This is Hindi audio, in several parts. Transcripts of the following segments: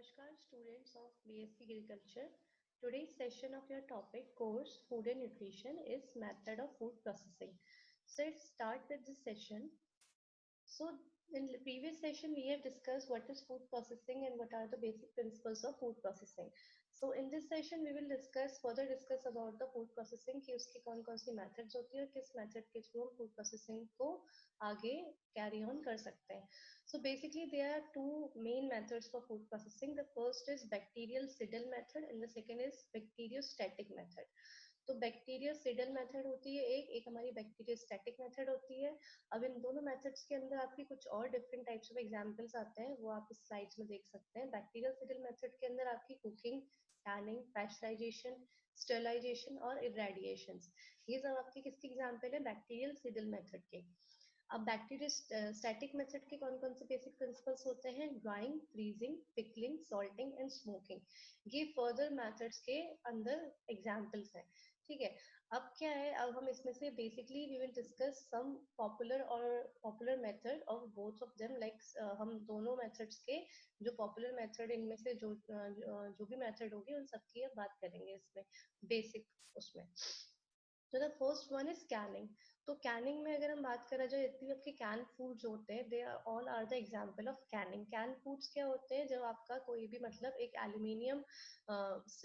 Namaskar students of BSc Agriculture. Today's session of your topic course Food and Nutrition is method of food processing. So let's start with this session. So in the previous session, we have discussed what is food processing and what are the basic principles of food processing. So in this session, we will further discuss about the food processing कि उसकी कौन कौन सी methods होती है और किस method के थ्रू हम food processing को आगे carry on कर सकते हैं. So basically, there are two main methods for food processing. The first is bacterial Siddle method and the second is bacteriostatic method. तो बैक्टीरिया सिडल मेथड होती है एक हमारी बैक्टीरियोस्टैटिक मेथड होती है. अब इन दोनों मेथड्स के अंदर आपकी कुछ और डिफरेंट टाइप्स ऑफ एग्जांपल्स आते हैं, वो आप इस स्लाइड्स में देख सकते हैं. बैक्टीरियल सिडल मेथड के अंदर आपकी कुकिंग, कैनिंग, पैस्चराइजेशन, स्टरलाइजेशन और इरेडिएशन, ये सब आपके किसके एग्जांपल है? बैक्टीरियल सिडल मेथड के. अब बैक्टीरियोस्टैटिक मेथड के कौन कौन से बेसिक प्रिंसिपल्स होते हैं? Drawing, freezing, pickling, salting and smoking. ये फर्दर मेथड्स के अंदर एग्जांपल्स हैं. ठीक है. अब क्या है, अब हम इसमें से basically we will discuss some popular method of both of them. Like हम दोनों मेथड्स के जो पॉपुलर मेथड, इनमें से जो भी मेथड होगी उन सबकी अब बात करेंगे इसमें बेसिक उसमें. तो the first one is Canning. तो कैनिंग में अगर हम बात करें, जो जितने आपके कैन फूड्स होते हैं, they are all are the example of canning. Can foods क्या होते हैं? जब आपका कोई भी मतलब एक एल्यूमिनियम,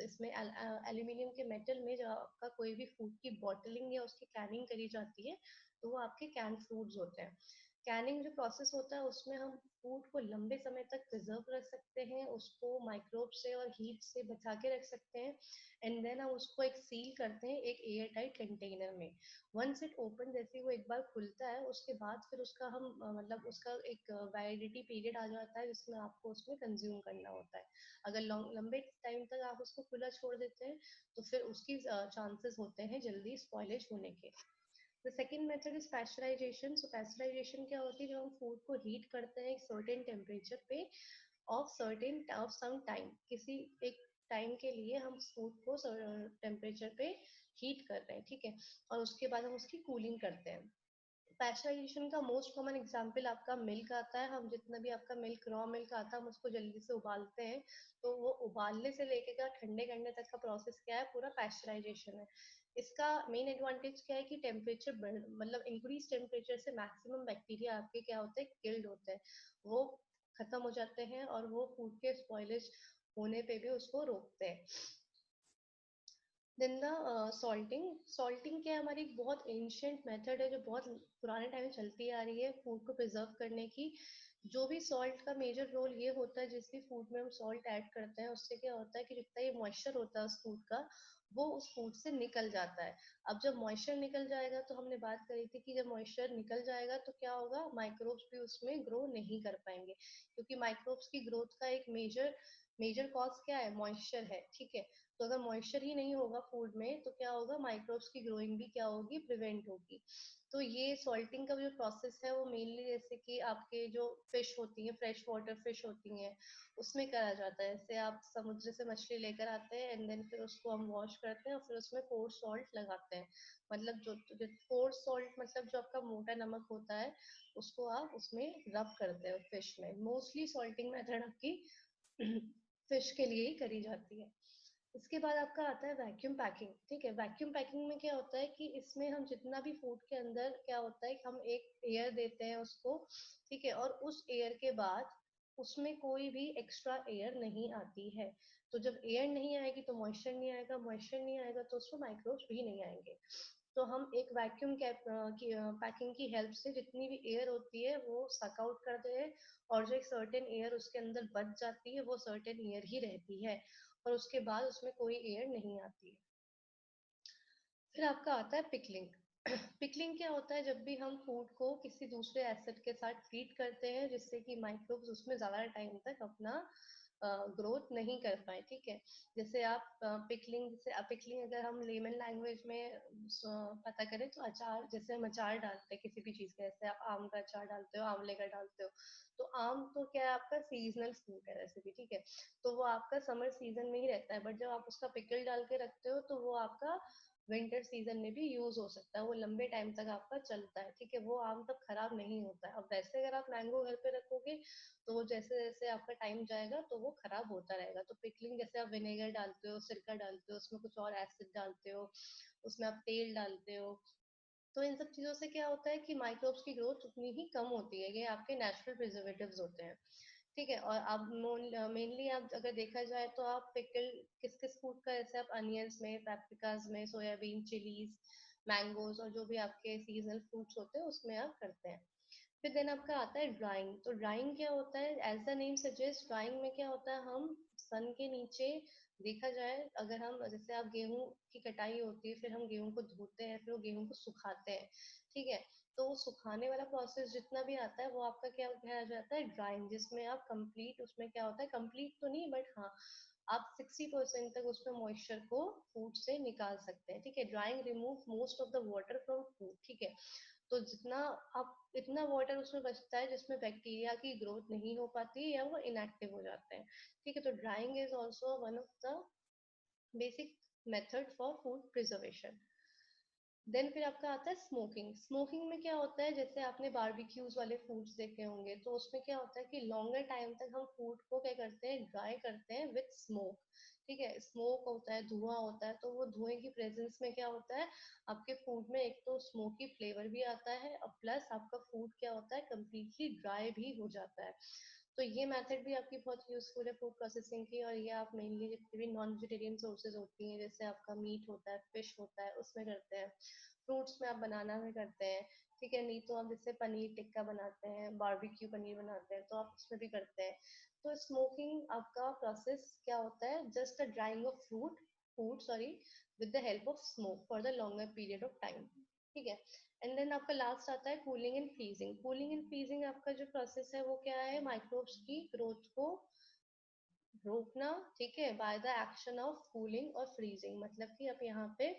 इसमें एल्यूमिनियम के मेटल में जब आपका कोई भी फूड की बॉटलिंग या उसकी कैनिंग करी जाती है, तो वो आपके कैन फूड्स होते हैं. कैनिंग जो प्रोसेस होता है उसमें हम फूड को लंबे समय तक प्रिजर्व रख सकते हैं, उसको माइक्रोब से और हीट से बचा के रख सकते हैं, एंड देन हम उसको एक सील करते हैं एक एयर टाइट कंटेनर में. वंस इट ओपन, जैसे वो एक बार खुलता है उसके बाद फिर उसका हम मतलब उसका एक वैलिडिटी पीरियड आ जाता है जिसमें आपको उसमें कंज्यूम करना होता है. अगर लंबे टाइम तक आप उसको खुला छोड़ देते हैं तो फिर उसकी चांसेस होते हैं जल्दी स्पॉइलेज होने के. The second method is pasteurisation. So pasteurisation क्या होती है? जब हम फूड को हीट करते हैं एक सर्टेन टेम्परेचर पे ऑफ सम टाइम, किसी एक टाइम के लिए हम फूड को टेम्परेचर पे हीट कर रहे हैं. ठीक है. और उसके बाद हम उसकी कूलिंग करते हैं. पैस्चराइजेशन का मोस्ट कॉमन एग्जांपल आपका मिल्क आता है. हम जितना भी आपका मिल्क, रॉ मिल्क आता है, हम उसको जल्दी से उबालते हैं, तो वो उबालने से लेके का ठंडे करने तक का प्रोसेस क्या है? पूरा पैस्चराइजेशन है. इसका मेन एडवांटेज क्या है कि टेम्परेचर मतलब इंक्रीज टेम्परेचर से मैक्सिमम बैक्टीरिया आपके क्या होते हैं? किल्ड होते हैं, वो खत्म हो जाते हैं और वो फूड के स्पॉइलेज होने पे भी उसको रोकते हैं. Then the salting. सॉल्टिंग क्या है? हमारी एक बहुत एंशियंट मेथड है जो बहुत पुराने टाइम में चलती आ रही है फूड को प्रिजर्व करने की. जो भी सॉल्ट का मेजर रोल ये होता है, जिस भी फूड में हम सॉल्ट ऐड करते हैं उससे क्या होता है कि जितना ये मॉइस्चर होता है उस फूड का, वो उस फूड से निकल जाता है. अब जब मॉइस्चर निकल जाएगा, तो हमने बात करी थी कि जब मॉइस्चर निकल जाएगा तो क्या होगा? माइक्रोब्स भी उसमें ग्रो नहीं कर पाएंगे, क्योंकि माइक्रोब्स की ग्रोथ का एक मेजर कॉज क्या है? मॉइस्चर है. ठीक है. तो अगर मॉइस्चर ही नहीं होगा फूड में तो क्या होगा? माइक्रोब्स की ग्रोइंग भी क्या होगी? प्रिवेंट होगी. तो ये सॉल्टिंग का जो प्रोसेस है वो मेनली जैसे कि आपके जो फिश होती हैं, फ्रेश वाटर फिश होती हैं, उसमें करा जाता है. जैसे आप समुद्र से मछली लेकर आते हैं एंड देन फिर उसको हम वॉश करते हैं और फिर उसमें कोर्स सॉल्ट लगाते हैं. मतलब जो कोर्स सॉल्ट मतलब जो आपका मोटा नमक होता है, उसको आप उसमें रब करते हो फिश में. मोस्टली सॉल्टिंग मेथड आपकी फिश के लिए ही करी जाती है. इसके बाद आपका आता है वैक्यूम पैकिंग. ठीक है. वैक्यूम पैकिंग में क्या होता है कि इसमें हम जितना भी फूड के अंदर क्या होता है कि हम एक एयर देते हैं उसको. ठीक है. और उस एयर के बाद उसमें कोई भी एक्स्ट्रा एयर नहीं आती है. तो जब एयर नहीं आएगी तो मॉइस्चर नहीं आएगा, मॉइस्चर नहीं आएगा तो उसमें माइक्रोब्स भी नहीं आएंगे. तो हम एक वैक्यूम कैप की पैकिंग की हेल्प से जितनी भी एयर होती है वो सक आउट करते हैं, और जो एक सर्टेन एयर उसके अंदर बच जाती है वो सर्टेन एयर ही रहती है, और उसके बाद उसमें कोई एयर नहीं आती है. फिर आपका आता है पिकलिंग. पिकलिंग क्या होता है? जब भी हम फूड को किसी दूसरे एसिड के साथ ट्रीट करते हैं जिससे कि माइक्रोब्स उसमें ज्यादा टाइम तक अपना ग्रोथ नहीं कर पाए. ठीक है. जैसे आप पिकलिंग अगर हम लेमन लैंग्वेज में पता करें तो अचार, जैसे हम अचार डालते हैं किसी भी चीज का, जैसे आप आम का अचार डालते हो, आंवले का डालते हो, तो आम तो क्या है? आपका सीजनल फ्रूट है वैसे भी. ठीक है. तो वो आपका समर सीजन में ही रहता है, बट जब आप उसका पिकल डाल के रखते हो तो वो आपका विंटर सीजन में भी यूज हो सकता है, वो लंबे टाइम तक आपका चलता है, ठीक है, वो आम तक खराब नहीं होता है। अब वैसे अगर आप मैंगो घर पे रखोगे तो वो जैसे जैसे आपका टाइम जाएगा तो वो खराब होता रहेगा। तो पिकलिंग जैसे आप विनेगर डालते हो, सिरका डालते हो, उसमें कुछ और एसिड डालते हो, उसमें आप तेल डालते हो, तो इन सब चीजों से क्या होता है कि माइक्रोब्स की ग्रोथ उतनी ही कम होती है। ये आपके नेचुरल प्रिजर्वेटिव्स होते हैं, ठीक है। और आप मेनली आप अगर देखा जाए तो आप पिकल किस किस फूड का, जैसे आप अनियंस में, पेप्रिकाज में, सोयाबीन, चिलीज, मैंगोज और जो भी आपके सीजनल फ्रूट्स होते हैं उसमें आप करते हैं। फिर देन आपका आता है ड्राइंग। तो ड्राइंग क्या होता है, as the name suggest, drying में क्या होता है, हम सन के नीचे, देखा जाए अगर हम, जैसे आप गेहूं की कटाई होती है, फिर हम गेहूं को धोते हैं, फिर वो गेहूं को सुखाते हैं, ठीक है। तो वो सुखाने वाला प्रोसेस जितना भी आता है वो आपका क्या कहा जाता है, ड्राइंग, जिसमें आप कंप्लीट, उसमें क्या होता है, कंप्लीट तो नहीं बट हाँ, आप 60% तक उसमें मॉइस्चर को फूड से निकाल सकते हैं, ठीक है। Drawing remove most of the water from food, ठीक है। तो जितना आप, इतना वाटर उसमें बचता है जिसमें बैक्टीरिया की ग्रोथ नहीं हो पाती या वो इनएक्टिव हो जाते हैं, ठीक है। तो drying is also one of the basic method for food preservation. Then फिर आपका आता है स्मोकिंग। स्मोकिंग में क्या होता है, जैसे आपने बारबेक्यूज वाले फूड्स देखे होंगे, तो उसमें क्या होता है कि लॉन्गर टाइम तक हम फूड को क्या करते हैं, ड्राई करते हैं विथ स्मोक, ठीक है। स्मोक होता है, धुआं होता है, तो वो धुएं की प्रेजेंस में क्या होता है, आपके फूड में एक तो स्मोकी फ्लेवर भी आता है और प्लस आपका फूड क्या होता है, कम्प्लीटली ड्राई भी हो जाता है। तो ये मेथड भी आपकी बहुत यूजफुल है फूड प्रोसेसिंग की। और ये आप मेनली जितने भी नॉन वेजिटेरियन सोर्सेज होती हैं, जैसे आपका मीट होता है, फिश होता है, उसमें करते हैं। फ्रूट्स में आप बनाना में करते हैं, ठीक है। नहीं तो आप जैसे पनीर टिक्का बनाते हैं, बारबेक्यू पनीर बनाते हैं, तो आप उसमें भी करते हैं। तो स्मोकिंग आपका प्रोसेस क्या होता है, just a drying of fruit food sorry, with the help of smoke for the longer period of time, ठीक है। एंड देन आपका लास्ट आता है cooling and freezing. Cooling and freezing आपका जो प्रोसेस है वो क्या है, माइक्रोब्स की ग्रोथ को रोकना, ठीक है, by the action of cooling और फ्रीजिंग। मतलब कि आप यहाँ पे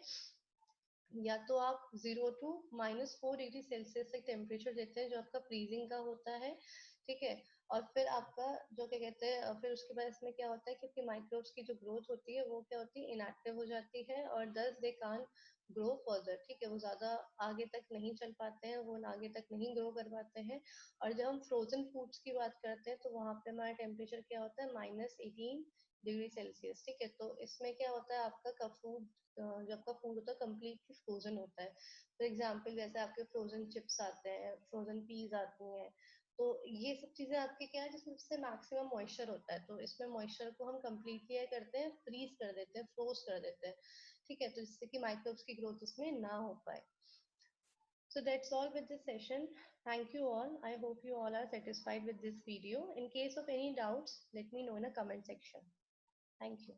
या तो आप 0 to -4 डिग्री सेल्सियस तक टेम्परेचर देते हैं जो आपका फ्रीजिंग का होता है, ठीक है। और फिर आपका जो क्या कहते हैं, फिर उसके बाद इसमें क्या होता है, क्योंकि माइक्रोब्स की जो ग्रोथ होती है वो क्या होती है, इनएक्टिव हो जाती है और दस दे कान ग्रो फर्दर, ठीक है। वो ज्यादा आगे तक नहीं चल पाते हैं, वो आगे तक नहीं ग्रो कर पाते हैं। और जब हम फ्रोजन फूड्स की बात करते हैं तो वहां पे हमारा टेम्परेचर क्या होता है, -18 डिग्री सेल्सियस, ठीक है। तो इसमें क्या होता है, आपका फूड, जब का फूड होता है कम्प्लीटली फ्रोजन होता है। फॉर एग्जाम्पल जैसे आपके फ्रोजन चिप्स आते हैं, फ्रोजन पीज आती हैं, तो ये सब चीजें आपके क्या है जिसमें मैक्सिमम मॉइस्चर होता है, तो इसमें मॉइस्चर को हम कम्प्लीटली क्या करते हैं, फ्रीज कर देते हैं, फ्रोज कर देते हैं, ठीक है। तो जिससे कि माइक्रोब्स की ग्रोथ इसमें ना हो पाए। So that's all with this session. Thank you all. I hope you all are satisfied with this video. In case of any doubts, let me know in a comment section. Thank you.